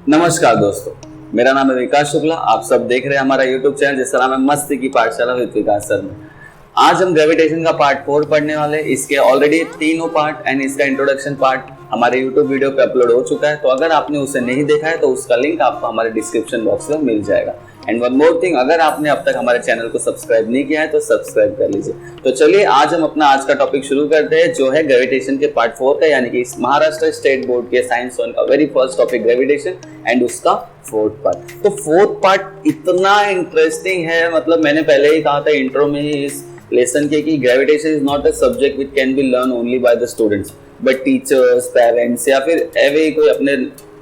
नमस्कार दोस्तों, मेरा नाम है विकास शुक्ला। आप सब देख रहे हैं हमारा YouTube चैनल जिसका नाम है मस्ती की पाठशाला विद विकास सर में। आज हम ग्रेविटेशन का पार्ट 4 पढ़ने वाले हैं। इसके ऑलरेडी तीनों पार्ट एंड इसका इंट्रोडक्शन पार्ट हमारे YouTube वीडियो पे अपलोड हो चुका है, तो अगर आपने उसे नहीं देखा है तो उसका लिंक आपको हमारे डिस्क्रिप्शन बॉक्स में मिल जाएगा। एंड वन मोर थिंग, अगर आपने अब तक हमारे चैनल को सब्सक्राइब नहीं किया है तो सब्सक्राइब कर लीजिए। तो चलिए आज हम अपना आज का टॉपिक शुरू करते हैं, जो है ग्रेविटेशन के पार्ट 4 का, यानी कि महाराष्ट्र स्टेट बोर्ड के साइंस वन का very first topic gravitation and उसका फोर्थ पार्ट। तो फोर्थ पार्ट इतना इंटरेस्टिंग है, मतलब मैंने पहले ही कहा था इंट्रो में ही इस लेसन के कि gravitation is not a subject which can be learn only by the students but teachers, parents या फिर एवे कोई अपने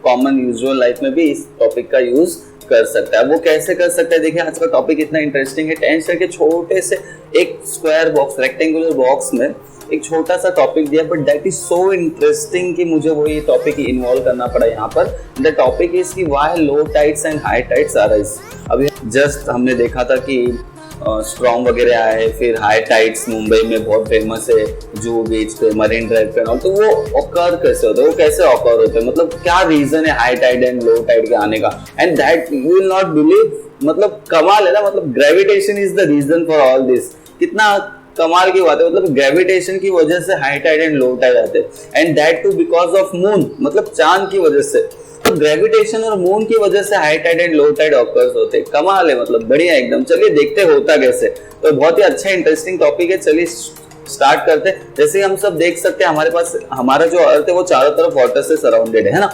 कॉमन यूजुअल लाइफ में भी इस टॉपिक का यूज कर सकता है। वो कैसे कर सकता है, देखिए आज का टॉपिक इतना इंटरेस्टिंग है। 10 के छोटे से एक स्क्वायर बॉक्स, रेक्टेंगुलर बॉक्स में एक छोटा सा टॉपिक दिया, but that is so interesting कि मुझे वो ये टॉपिक इन्वॉल्व करना पड़ा यहाँ पर। द टॉपिक इज कि why low tides and high tides are rise. अभी जस्ट हमने देखा था कि स्ट्रॉम वगैरह आया है, फिर हाई टाइड्स मुंबई में बहुत फेमस है, जुहू बीच पे, मरीन ड्राइव पे। तो वो ऑकर कैसे होता है, वो कैसे ऑकर होते हैं, मतलब क्या रीजन है high tide and low tide के आने का। And that you will not believe, मतलब कमाल है ना, मतलब gravitation is the reason for all this. कितना कमाल की बात है, मतलब ग्रेविटेशन की वजह से high tide and low tide आते हैं, and that too because of moon, मतलब चांद की वजह से। तो ग्रेविटेशन और मून की वजह से high tide and low tide occurs होते हैं। कमाल है, मतलब बढ़िया एकदम। चलिए देखते होता कैसे। तो बहुत ही अच्छा इंटरेस्टिंग टॉपिक है, चलिए स्टार्ट करते हैं। जैसे हम सब देख सकते हैं, हमारे पास हमारा जो अर्थ है वो चारों तरफ वाटर से सराउंडेड है ना।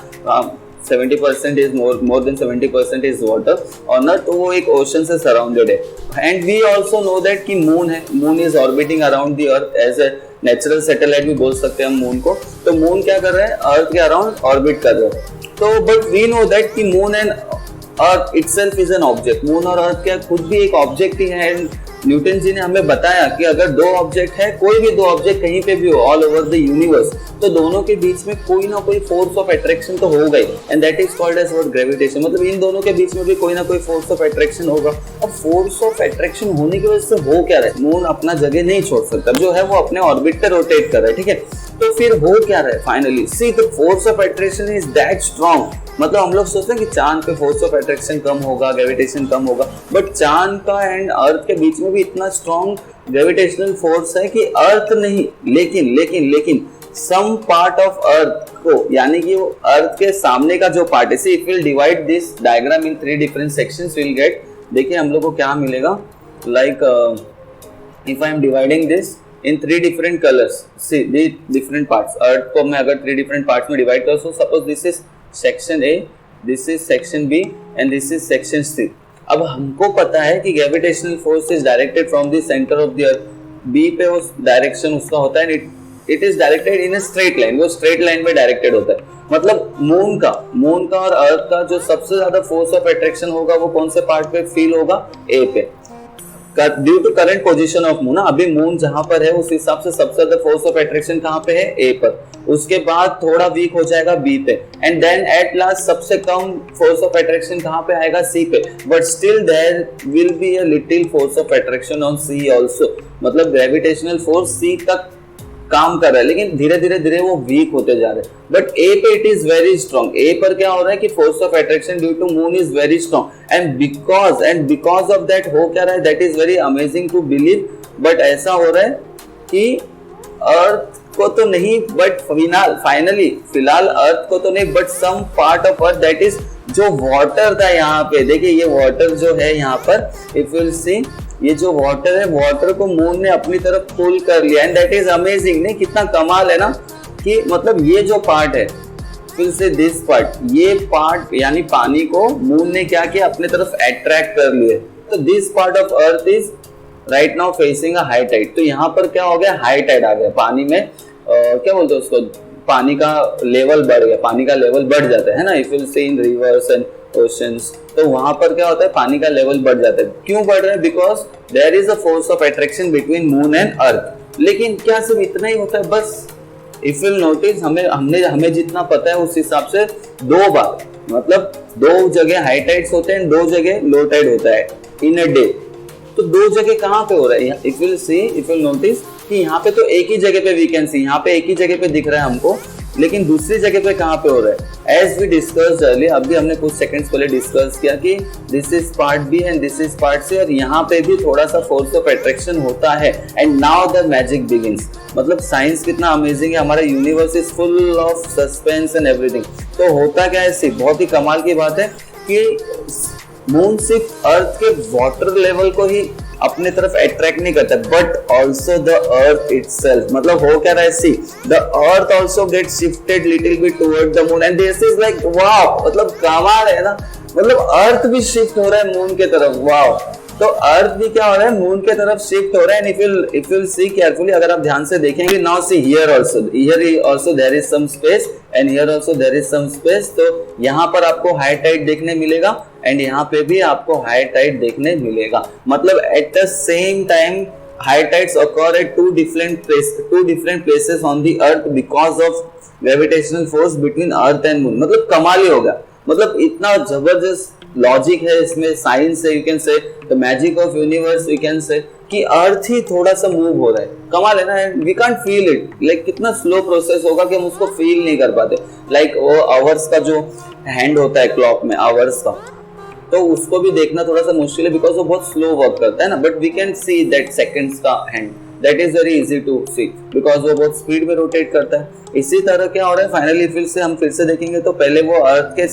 70% is more than 70% is water on earth, तो वो एक ओशन से सराउंडेड है। And we also know that कि मून है, moon is orbiting around the earth as a natural satellite भी बोल सकते हैं हम मून को। तो मून क्या कर रहे हैं, अर्थ के अराउंड ऑर्बिट कर रहे हैं। तो बट वी नो दैट कि moon and earth itself is an object. Moon और अर्थ क्या खुद भी एक ऑब्जेक्ट ही है। एंड न्यूटन जी ने हमें बताया कि अगर दो ऑब्जेक्ट है, कोई भी दो ऑब्जेक्ट कहीं पे भी हो ऑल ओवर द यूनिवर्स, तो दोनों के बीच में कोई ना कोई फोर्स ऑफ अट्रैक्शन तो होगा ही, and that is called as what, gravitation. मतलब इन दोनों के बीच में भी कोई ना कोई फोर्स ऑफ अट्रैक्शन होगा। अब फोर्स ऑफ अट्रैक्शन होने की वजह से हो क्या रहा है, मून अपना जगह नहीं छोड़ सकता, जो है वो अपने ऑर्बिट पे रोटेट कर रहा है, ठीक है। तो फिर हो क्या रहा है finally, see the force of attraction is that strong. मतलब हम लोग सोचते हैं कि चांद पे फोर्स ऑफ अट्रैक्शन कम होगा, ग्रेविटेशन कम होगा, बट चांद का एंड अर्थ के बीच में भी इतना स्ट्रॉन्ग ग्रेविटेशनल फोर्स है कि अर्थ नहीं, लेकिन सम पार्ट ऑफ अर्थ को, यानी कि वो अर्थ के सामने का जो पार्ट है, if will divide this diagram in 3 different sections will get, देखिए हम लोग को क्या मिलेगा, like if I am dividing this in 3 different colors, see the different parts, अर्थ को मैं अगर 3 different parts में डिवाइड करूँ, so suppose this is section A, this is section B and this is section C। अब हमको पता है कि gravitational force is directed from the center of the earth, B पे उस डायरेक्शन उसका होता है, it is directed in a straight line, वो straight line में डायरेक्टेड होता है। मतलब मून का और अर्थ का जो सबसे ज्यादा फोर्स ऑफ अट्रैक्शन होगा वो कौन से पार्ट पे फील होगा, ए पे, due to current position of moon. अभी मून जहां पर है उस हिसाब से सबसे ज्यादा फोर्स ऑफ अट्रैक्शन कहां पे है, ए पर। उसके बाद थोड़ा वीक हो जाएगा बी पे, एंड देन एट लास्ट सबसे कम फोर्स ऑफ अट्रैक्शन कहां पे आएगा, सी पे। But still there will be a little force of attraction on C also. मतलब ग्रेविटेशनल फोर्स सी तक काम कर रहा है, लेकिन धीरे धीरे वो वीक होते जा रहे हैं। बट ए पे it is very strong. A पर क्या हो रहा है कि force of attraction due to moon is very strong, and because of that हो क्या रहा है, that is very amazing to believe. But ऐसा हो रहा है कि अर्थ को तो नहीं, बट फिलहाल अर्थ को तो नहीं, but some part of earth, that is जो वाटर था यहाँ पे, देखिए ये वाटर जो है यहाँ पर, इफ यू विल सी, ये जो वाटर है, वाटर को मून ने अपनी तरफ पुल कर लिया, एंड दैट इज अमेजिंग। नहीं, कितना कमाल है ना, कि मतलब ये जो पार्ट है, फिर से दिस पार्ट, ये पार्ट यानी पानी को मून ने क्या किया, अपने तरफ अट्रैक्ट कर लिया। तो this part of earth is right now facing a high tide. तो यहाँ पर क्या हो गया, हाई टाइड आ गया, पानी में क्या बोलते हैं उसको, पानी का लेवल बढ़ गया, पानी का लेवल बढ़ जाता है ना, if you see in rivers and oceans, तो वहां पर क्या होता है, पानी का लेवल बढ़ जाता है। क्यों बढ़ रहा है, because there is a force of attraction between moon and earth. लेकिन क्या सिर्फ इतना ही होता है बस, इफ यू नोटिस, हमें जितना पता है उस हिसाब से 2 बार, मतलब 2 जगह हाई टाइड्स होते हैं, 2 जगह लो टाइड होता है इन अ डे। तो 2 जगह कहाँ पे हो रहा है, इफ यू नोटिस कि यहाँ पे तो एक ही जगह पे वी कैन सी, यहाँ पे एक ही जगह पे दिख रहा है हमको लेकिन दूसरी जगह पे कहाँ पे हो रहा है, एज वी डिस्कस अर्लियर, अभी हमने कुछ सेकंड्स पहले डिस्कस किया कि this is part B and this is part C, और यहाँ पे भी थोड़ा सा फोर्स ऑफ अट्रैक्शन होता है। And now the magic begins. मतलब साइंस कितना अमेजिंग है, हमारा universe is full of suspense and everything. तो होता क्या है, बहुत ही कमाल की बात है कि मून सिर्फ अर्थ के वाटर लेवल को ही अपने तरफ अट्रैक्ट नहीं करता, but also the earth itself. मतलब हो क्या रहा है, see the earth also get shifted little bit toward the moon and this is like wow. मतलब कमाल है ना, मतलब अर्थ भी शिफ्ट हो रहा है मून के तरफ, वाव। तो अर्थ भी क्या हो रहा है, मून के तरफ शिफ्ट हो रहा है। And if you see carefully, अगर आप ध्यान से देखेंगे, now see here also there is some space and here also there is some space. तो यहाँ पर आपको हाई टाइड देखने मिलेगा एंड यहाँ पे भी आपको हाई टाइड देखने मिलेगा। मतलब at the same time high tides occur at two different places on the earth because of gravitational force between earth and moon। मतलब कमाल ही होगा, मतलब इतना जबरदस्त लॉजिक है इसमें, साइंस है, you can say the magic of universe, you can say कि अर्थ ही थोड़ा सा मूव हो रहा है। कमाल है ना, we can't feel it, like कितना स्लो प्रोसेस होगा कि हम उसको फील नहीं कर पाते। लाइक वो आवर्स का जो हैंड होता है क्लॉक में, आवर्स का, तो उसको भी देखना थोड़ा सा मुश्किल है बिकॉज वो बहुत स्लो वर्क करता है ना, but we can see that seconds का hand, that is very easy to see because वो बहुत स्पीड में रोटेट करता है। इसी तरह क्या हो रहा है, फाइनली फिर से देखेंगे तो पहले वो अर्थ के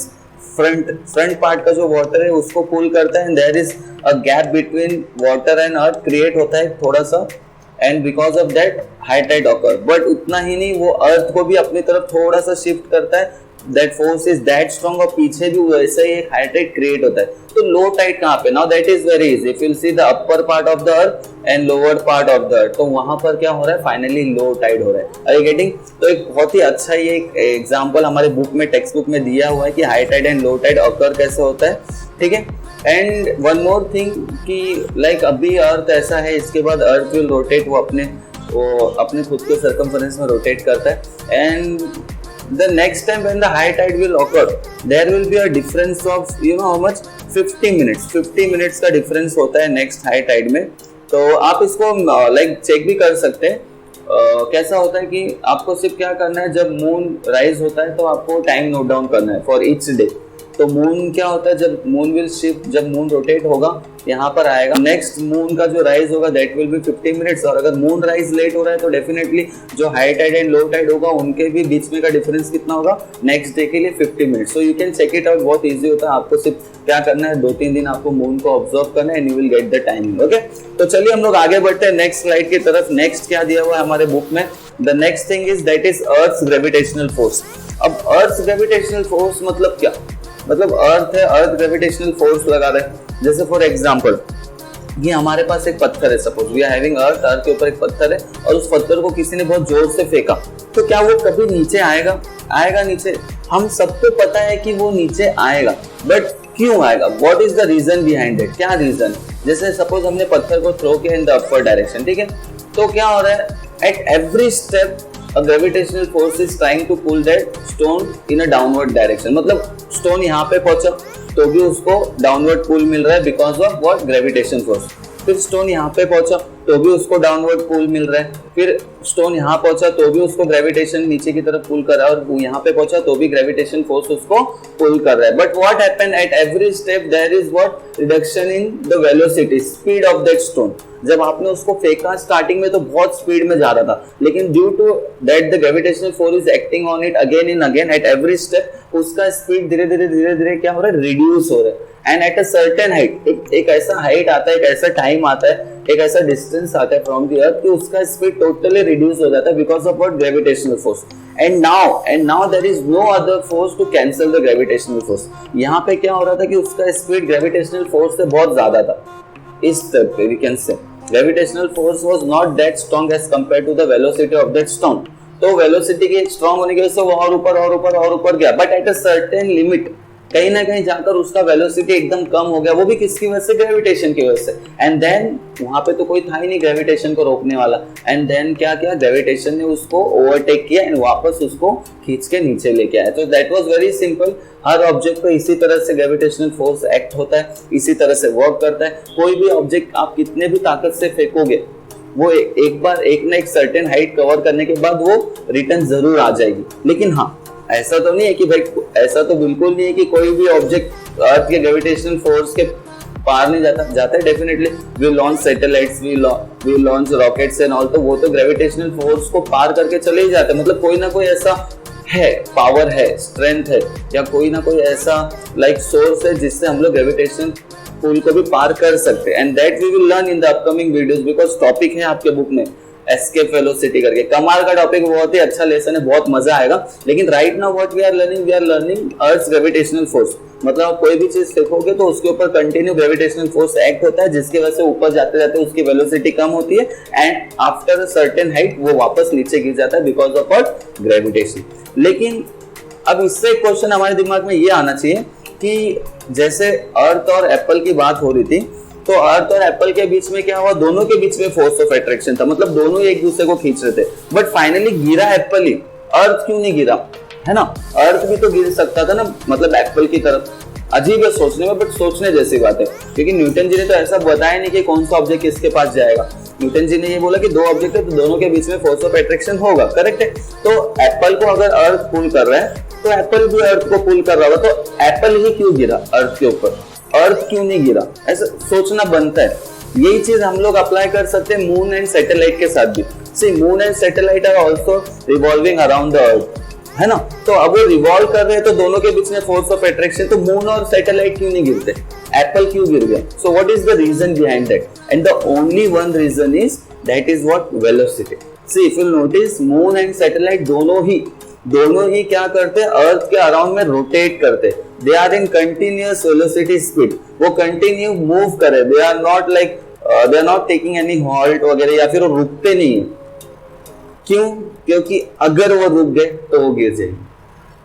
फ्रंट पार्ट का जो वाटर है उसको पुल करता है and there is a gap between water and earth create होता है थोड़ा सा, and because of that high tide occur. But उतना ही नहीं, वो अर्थ को भी अपनी तरफ थोड़ा सा शिफ्ट करता है, that force is that strong, और पीछे भी वैसे ही एक हाई टाइड क्रिएट होता है। तो लो टाइड कहाँ पे, now that is very easy, if you see the upper part of the earth and lower part of the earth, तो वहां पर क्या हो रहा है, फाइनली लो टाइड हो रहा है। Are you getting? तो एक बहुत ही अच्छा ये एग्जांपल हमारे बुक में, टेक्स्ट बुक में दिया हुआ है कि high tide and low tide occur कैसे होता है, ठीक है। एंड वन मोर थिंग कि लाइक अभी अर्थ ऐसा है, इसके बाद अर्थ विल रोटेट, वो अपने खुद के सर्कमफरेंस में रोटेट करता है। And the next time when the high tide will occur, there will be a difference of how much, 50 minutes 50 minutes का difference होता है next high tide में। तो आप इसको like चेक भी कर सकते हैं। कैसा होता है कि आपको सिर्फ क्या करना है, जब मून राइज होता है तो आपको टाइम नोट डाउन करना है फॉर ईच डे। तो मून क्या होता है, जब मून विल शिफ्ट, जब मून रोटेट होगा यहाँ पर आएगा, नेक्स्ट मून का जो राइज होगा दैट विल बी 50 मिनट्स। और अगर मून राइज लेट हो रहा है तो डेफिनेटली जो high tide and low tide होगा उनके भी बीच में का डिफरेंस कितना होगा नेक्स्ट डे के लिए 50 minutes. So you can check it out, बहुत ईजी होता है। आपको सिर्फ क्या करना है, 2-3 दिन आपको मून को ऑब्जर्व करना है and you will get the timing. Okay, तो चलिए हम लोग आगे बढ़ते हैं नेक्स्ट स्लाइड की तरफ। नेक्स्ट क्या दिया हुआ है हमारे बुक में, the next thing is that is earth gravitational force. अब अर्थ ग्रेविटेशनल फोर्स मतलब क्या, मतलब अर्थ है, अर्थ ग्रेविटेशनल फोर्स लगा रहा है। जैसे फॉर एग्जांपल ये हमारे पास एक पत्थर है, सपोज वी आर हैविंग अर्थ, अर्थ के ऊपर एक पत्थर है और उस पत्थर को किसी ने बहुत जोर से फेंका, तो क्या वो कभी नीचे आएगा नीचे? हम सबको पता है कि वो नीचे आएगा, बट क्यों आएगा, what is the reason behind it, क्या रीजन? जैसे सपोज हमने पत्थर को थ्रो किया इन द अपर डायरेक्शन, ठीक है, तो क्या हो रहा है, eight every step a gravitational force is trying to pull that stone in a downward direction। मतलब स्टोन यहाँ पे पहुंचा तो भी उसको डाउनवर्ड पुल मिल रहा है because of what, gravitation force. फिर स्टोन यहाँ पे पहुंचा तो भी उसको डाउनवर्ड पुल मिल रहा है, फिर स्टोन यहाँ पहुंचा तो भी उसको ग्रेविटेशन नीचे की तरफ पुल कर रहा है, और यहाँ पे पहुंचा तो भी ग्रेविटेशन फोर्स उसको पुल कर रहा है। But what happen at every step, there is what, reduction in the velocity, speed of that stone. जब आपने उसको फेंका स्टार्टिंग में तो बहुत स्पीड में जा रहा था, लेकिन due to that the gravitational force is acting on it again and again at every step, उसका स्पीड धीरे धीरे क्या हो रहा है, रिड्यूस हो रहा है। And at a certain height, एक ऐसा हाइट आता है, एक ऐसा टाइम आता है, एक ऐसा डिस्टेंस आता है फ्रॉम द अर्थ कि उसका स्पीड टोटली रिड्यूस हो जाता है because of what, gravitational force. And now there is no other force to cancel the gravitational force. यहाँ पे क्या हो रहा था कि उसका स्पीड ग्रेविटेशनल फोर्स से बहुत ज्यादा था। इस तरह पे we can say gravitational force was not that strong as compared to the velocity of that stone। तो वेलोसिटी के स्ट्रॉन्ग होने की वजह से वो और ऊपर गया, but at a certain limit कहीं ना कहीं जाकर उसका वेलोसिटी एकदम कम हो गया, वो भी किसकी वजह से, ग्रेविटेशन की वजह से। एंड देन वहां पे तो कोई था ही नहीं ग्रेविटेशन को रोकने वाला, एंड देन क्या किया, ग्रेविटेशन ने उसको ओवरटेक किया एंड वापस उसको खींच के नीचे लेके आया। तो that was very simple. Her object को इसी तरह से ग्रेविटेशनल फोर्स एक्ट होता है, इसी तरह से वर्क करता है। कोई भी ऑब्जेक्ट आप कितने भी ताकत से फेंकोगे वो एक बार एक ना एक सर्टेन हाइट कवर करने के बाद वो रिटर्न जरूर आ जाएगी। लेकिन हाँ, ऐसा तो नहीं है कि भाई, ऐसा तो बिल्कुल नहीं है कि कोई भी ऑब्जेक्ट अर्थ के ग्रेविटेशनल फोर्स के पार नहीं जाता है। Definitely we launch satellites, we launch rockets and all, तो वो तो ग्रेविटेशनल फोर्स को पार करके चले ही जाते हैं। मतलब कोई ना कोई ऐसा है, पावर है, स्ट्रेंथ है, या कोई ना कोई ऐसा लाइक सोर्स है जिससे हम लोग ग्रेविटेशन पुल को भी पार कर सकते हैं। And that we will learn in the upcoming videos, because topic है आपके बुक में एस्केप वेलोसिटी करके। कमाल का टॉपिक, बहुत ही अच्छा लेसन है, बहुत मजा आएगा। लेकिन right now what we are learning earth gravitational force. मतलब आप कोई भी चीज देखोगे तो उसके ऊपर कंटिन्यू ग्रेविटेशनल फोर्स एक्ट होता है, जिसकी वजह से ऊपर जाते जाते उसकी वेलोसिटी कम होती है and after a certain height वो वापस नीचे गिर जाता है बिकॉज ऑफ अर्थ ग्रेविटेशन। लेकिन अब इससे एक क्वेश्चन हमारे दिमाग में ये आना चाहिए कि जैसे अर्थ और एप्पल की बात हो रही थी, तो अर्थ और एप्पल के बीच में क्या हुआ, दोनों के बीच में फोर्स ऑफ अट्रैक्शन था, मतलब दोनों ही एक दूसरे को खींच रहे थे। बट फाइनली गिरा एप्पल ही, अर्थ क्यों नहीं गिरा, है ना? अर्थ भी तो गिर सकता था ना, मतलब एप्पल की तरफ। अजीब है सोचने में, बट सोचने जैसी बात है, क्योंकि न्यूटन जी ने तो ऐसा बताया नहीं कि कौन सा ऑब्जेक्ट किसके पास जाएगा। न्यूटन जी ने ये बोला कि दो ऑब्जेक्ट है तो दोनों के बीच में फोर्स ऑफ अट्रैक्शन होगा, करेक्ट है। तो एप्पल को अगर अर्थ पुल कर रहा है तो एप्पल भी अर्थ को पुल कर रहा होगा, तो एप्पल ही क्यों गिरा अर्थ के ऊपर, अर्थ क्यों नहीं गिरा, ऐसा सोचना बनता है। यही चीज हम लोग अप्लाई कर सकते हैं मून एंड सैटेलाइट के साथ भी। See moon and satellite are also revolving around the earth, है ना? तो अब वो रिवॉल्व कर रहे हैं तो दोनों के बीच में फोर्स ऑफ अट्रैक्शन, तो मून और सैटेलाइट क्यों नहीं गिरते, एप्पल क्यों गिर गया? So what is the reason behind that? And the only one reason is that is what, velocity. See if you notice, moon and satellite दोनों ही क्या करते हैं, अर्थ के अराउंड में रोटेट करते हैं। They are in continuous velocity speed, वो कंटिन्यू मूव करे, they are not taking any halt वगैरह, या फिर वो रुकते नहीं है। क्यों? क्योंकि अगर वो रुक गए तो वो गिर जाएंगे।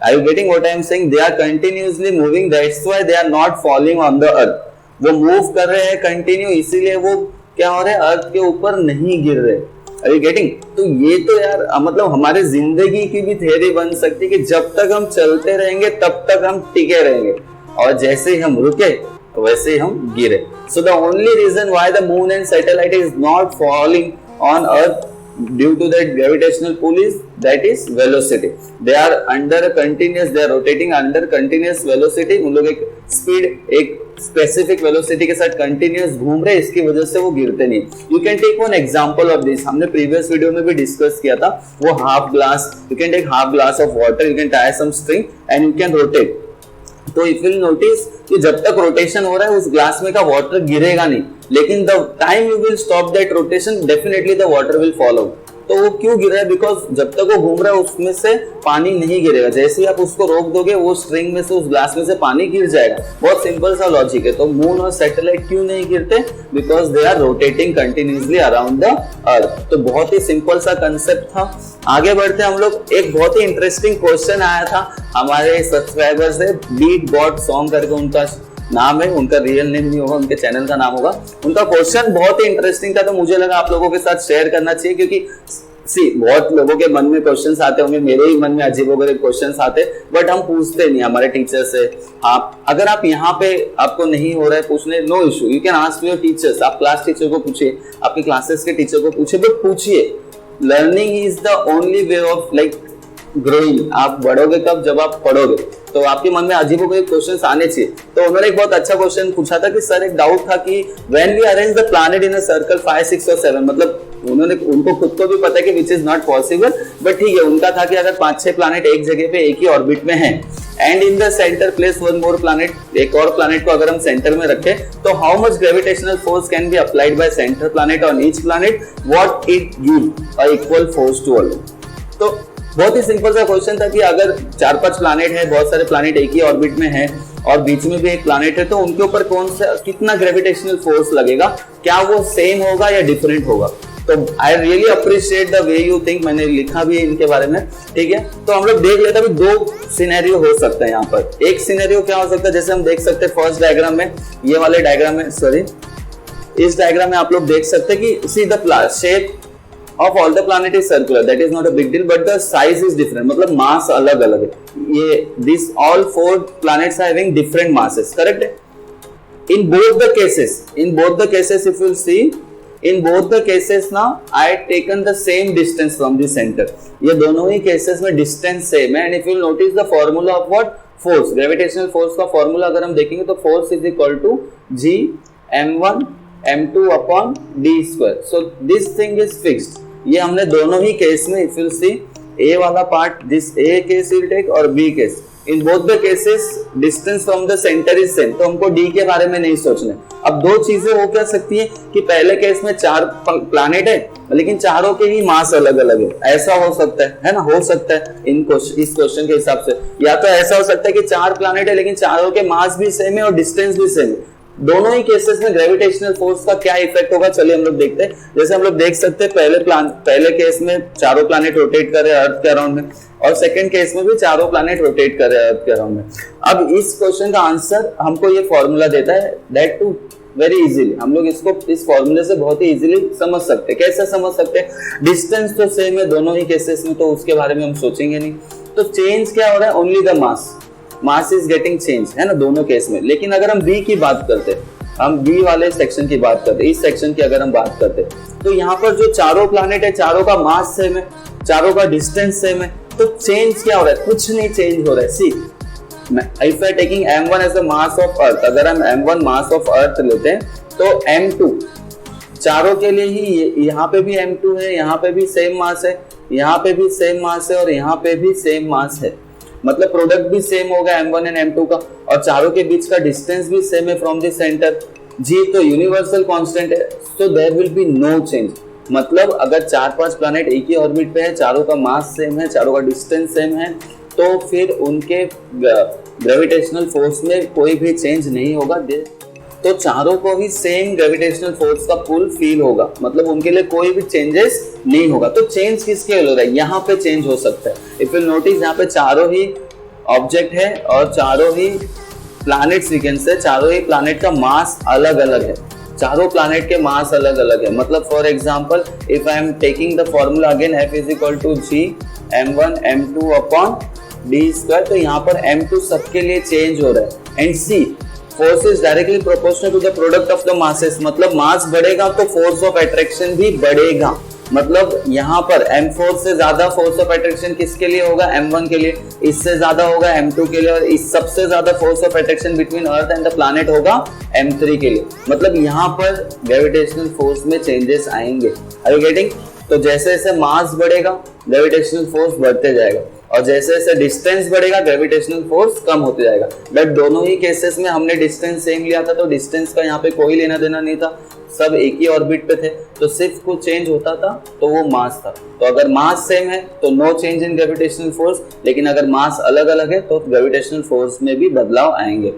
Are you getting what I am saying? They are continuously moving, that's why they are not falling on the earth. वो मूव कर रहे हैं कंटिन्यू, इसीलिए वो क्या हो रहे हैं, अर्थ के ऊपर नहीं गिर रहे। Are you getting? तो ये तो यार मतलब हमारे जिंदगी की भी थ्योरी बन सकती है कि जब तक हम चलते रहेंगे तब तक हम टिके रहेंगे, और जैसे ही हम रुके वैसे ही हम गिरे। So the only reason why the moon and satellite is not falling on earth due to that gravitational pull is velocity. They are rotating under continuous velocity. उन लोग एक स्पीड, एक स्पेसिफिक वेलोसिटी के साथ कंटिन्यूअस घूम रहे, इसकी वजह से वो गिरते नहीं। You can take one example of this, हमने प्रीवियस वीडियो में भी डिस्कस किया था। वो half glass, you can take half glass of water, you can tie some string and you can rotate. तो इफ यू नोटिस कि जब तक रोटेशन हो रहा है उस ग्लास में का वाटर गिरेगा नहीं, लेकिन the time you will stop that rotation definitely the water will follow. तो वो क्यों गिर रहा है? बिकॉज जब तक वो घूम रहा है उसमें से पानी नहीं गिरेगा, जैसे ही आप उसको रोक दोगे वो स्ट्रिंग में से, उस ग्लास में से पानी गिर जाएगा। बहुत सिंपल सा लॉजिक है। तो मून और सैटेलाइट क्यों नहीं गिरते? Because they are rotating continuously around the earth. तो बहुत ही सिंपल सा कंसेप्ट था। आगे बढ़ते हम लोग, एक बहुत ही इंटरेस्टिंग क्वेश्चन आया था हमारे सब्सक्राइबर से, बीट गॉड सॉन्ग करके उनका नाम है, उनका रियल नेम नहीं होगा, उनके चैनल का नाम होगा। उनका क्वेश्चन बहुत ही इंटरेस्टिंग था, तो मुझे लगा आप लोगों के साथ शेयर करना चाहिए, क्योंकि बहुत लोगों के मन में क्वेश्चंस आते होंगे, मेरे ही मन में अजीबोगरीब क्वेश्चंस आते, बट हम पूछते नहीं हमारे टीचर से। आप अगर आप यहाँ पे आपको नहीं हो रहा है पूछने, no issue, you can ask your teachers. आप क्लास टीचर को पूछिए, आपके क्लासेस के टीचर को पूछिए, बट पूछिए। Learning is the only way of like growing. आप बढ़ोगे कब? जब आप पढ़ोगे। तो आपके मन में अजीबोगरीब क्वेश्चंस आने चाहिए। तो उन्होंने एक बहुत अच्छा क्वेश्चन पूछा था कि सर, एक डाउट था कि when we arrange the planet in a circle 5, 6 और 7, मतलब उनको खुद को भी पता है कि which is not possible, but ठीक है, उनका था कि अगर 5-6 प्लैनेट एक जगह पे एक ही ऑर्बिट में हैं, and in the centre place one more planet, एक और प्लैनेट को अगर हम सेंटर में रखें, तो how much gravitational force can be applied by centre planet on each planet, what it give a equal force to all. तो बहुत ही सिंपल सा क्वेश्चन था कि अगर 4-5 प्लैनेट है, बहुत सारे प्लैनेट एक ही ऑर्बिट में है और बीच में भी एक प्लैनेट है, तो उनके ऊपर कौन सा कितना ग्रेविटेशनल फोर्स लगेगा, क्या वो सेम होगा या डिफरेंट होगा। तो आई really appreciate the way you think, मैंने लिखा भी है इनके बारे में, ठीक है। तो हम लोग देख लेते हैं, 2 सिनेरियो हो सकता है यहाँ पर। एक सिनेरियो क्या हो सकता है, जैसे हम देख सकते हैं फर्स्ट डायग्राम में, ये वाले डायग्राम में, सॉरी इस डायग्राम में आप लोग देख सकते हैं कि see the shape of all the planet is circular, that is not a big deal, but the size is different, मतलब मास अलग अलग है। ये this all 4 planets are having different masses, correct है? In both the cases if you see, in both the cases ना I taken the same distance from the center, ये दोनों ही केसेस में डिस्टेंस सेम है। And if you notice the formula of what, force, gravitational force का formula अगर हम देखेंगे तो force is equal to G m1 m2 upon d square. So this thing is fixed. ये हमने दोनों ही केस में, इफ यू सी ए वाला part, this A case will take और B case, in both the cases distance from the centre is same, तो हमको D के बारे में नहीं सोचना। अब दो चीजें हो क्या सकती है कि पहले केस में 4 प्लैनेट है लेकिन चारों के ही मास अलग अलग है, ऐसा हो सकता है ना, हो सकता है इस क्वेश्चन के हिसाब से। या तो ऐसा हो सकता है कि 4 प्लैनेट है लेकिन चारों के मास भी सेम है और डिस्टेंस भी सेम है। दोनों ही केसेस में ग्रेविटेशनल फोर्स का क्या इफेक्ट होगा, चलिए हम लोग देखते हैं। जैसे हम लोग देख सकते हैं पहले केस में चारों प्लैनेट रोटेट कर रहे हैं अर्थ के अराउंड में, और सेकंड केस में भी चारों प्लैनेट रोटेट कर रहे हैं अर्थ के अराउंड में। अब इस क्वेश्चन का आंसर हमको ये फॉर्मूला देता है, दैट टू वेरी इजीली। हम लोग इसको इस फॉर्मूले से बहुत ही इजीली समझ सकते हैं। कैसे समझ सकते हैं? डिस्टेंस तो सेम है दोनों ही केसेस में, तो उसके बारे में हम सोचेंगे नहीं। तो चेंज क्या हो रहा है? Only the mass is getting change, है ना, दोनों केस में। लेकिन अगर हम बी की बात करते, हम बी वाले सेक्शन की बात करते, इस सेक्शन की अगर हम बात करते, तो यहाँ पर जो चारों प्लैनेट है, चारों का मास सेम है, चारों का डिस्टेंस सेम है, तो चेंज क्या हो रहा है? कुछ नहीं चेंज हो रहा है। See, if I taking m1 as the mass of earth, अगर हम m1 मास ऑफ अर्थ लेते हैं तो m2 चारों के लिए ही, यहाँ पे भी m2 है, यहाँ पे भी सेम मास है, यहाँ पे भी सेम मास है और यहाँ पे भी सेम मास है। मतलब प्रोडक्ट भी सेम होगा m1 एंड m2 का, और चारों के बीच का डिस्टेंस भी सेम है फ्रॉम द सेंटर। जी तो यूनिवर्सल कांस्टेंट है, so there will be no change. मतलब अगर 4-5 प्लैनेट एक ही ऑर्बिट पे है, चारों का मास सेम है, चारों का डिस्टेंस सेम है, तो फिर उनके ग्रेविटेशनल फोर्स में कोई भी चेंज नहीं होगा। तो चारों को ही सेम ग्रेविटेशनल फोर्स का पुल फील होगा, मतलब उनके लिए कोई भी चेंजेस नहीं होगा। तो चेंज किसके लिए हो रहा है? यहाँ पे चेंज हो सकता है। इफ यू नोटिस यहाँ पे चारों ही ऑब्जेक्ट है और चारों ही प्लैनेट्स, वी कैन से चारों ही प्लैनेट का मास अलग अलग है, चारों प्लैनेट के मास अलग अलग है। मतलब for example if I am taking the formula again, F is equal to G m1 m2 upon d square, तो यहाँ पर m2 सबके लिए चेंज हो रहा है। And C, force is directly proportional to the product of the masses, मतलब mass बढ़ेगा तो फोर्स ऑफ अट्रैक्शन भी बढ़ेगा। मतलब यहाँ पर m4 से ज्यादा फोर्स ऑफ अट्रैक्शन किसके लिए होगा? m1 के लिए, इससे ज्यादा होगा m2 के लिए, और इस सबसे ज्यादा force of attraction between earth and the planet होगा m3 के लिए। मतलब यहाँ पर ग्रेविटेशनल फोर्स में चेंजेस आएंगे। Are you getting? तो जैसे जैसे मास बढ़ेगा ग्रेविटेशनल फोर्स बढ़ते जाएगा, और जैसे जैसे डिस्टेंस बढ़ेगा ग्रेविटेशनल फोर्स कम होते जाएगा। बट दोनों ही केसेस में हमने डिस्टेंस सेम लिया था, तो डिस्टेंस का यहाँ पे कोई लेना देना नहीं था, सब एक ही ऑर्बिट पे थे। तो सिर्फ कुछ चेंज होता था तो वो मास था। तो अगर मास सेम है तो no change in gravitational force, लेकिन अगर मास अलग अलग है तो ग्रेविटेशनल फोर्स में भी बदलाव आएंगे।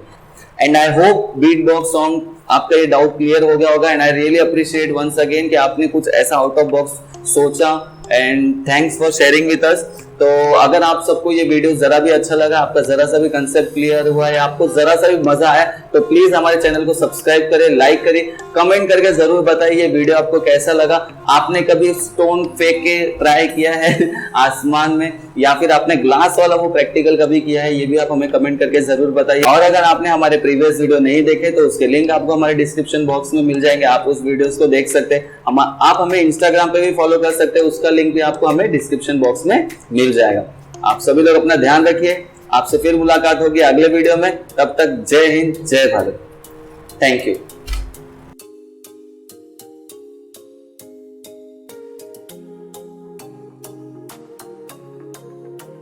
And I hope beat box song आपका ये डाउट क्लियर हो गया होगा। And I really appreciate once again कि आपने कुछ ऐसा आउट ऑफ बॉक्स सोचा, and thanks for sharing with us. तो अगर आप सबको ये वीडियो जरा भी अच्छा लगा, आपका जरा सा भी कंसेप्ट क्लियर हुआ है, आपको जरा सा भी मजा आया, तो प्लीज हमारे चैनल को सब्सक्राइब करें, लाइक करें, कमेंट करके जरूर बताइए वीडियो आपको कैसा लगा। आपने कभी स्टोन फेंक के ट्राई किया है आसमान में, या फिर आपने ग्लास वाला वो प्रैक्टिकल कभी किया है, ये भी आप हमें कमेंट करके जरूर बताइए। और अगर आपने हमारे प्रीवियस वीडियो नहीं देखे तो उसके लिंक आपको हमारे डिस्क्रिप्शन बॉक्स में मिल जाएंगे, आप उस वीडियोस को देख सकते हैं। आप हमें इंस्टाग्राम पे भी फॉलो कर सकते हैं, उसका लिंक भी आपको हमें डिस्क्रिप्शन बॉक्स में मिल जाएगा। आप सभी लोग अपना ध्यान रखिए, आपसे फिर मुलाकात होगी अगले वीडियो में। तब तक जय हिंद, जय भारत, थैंक यू।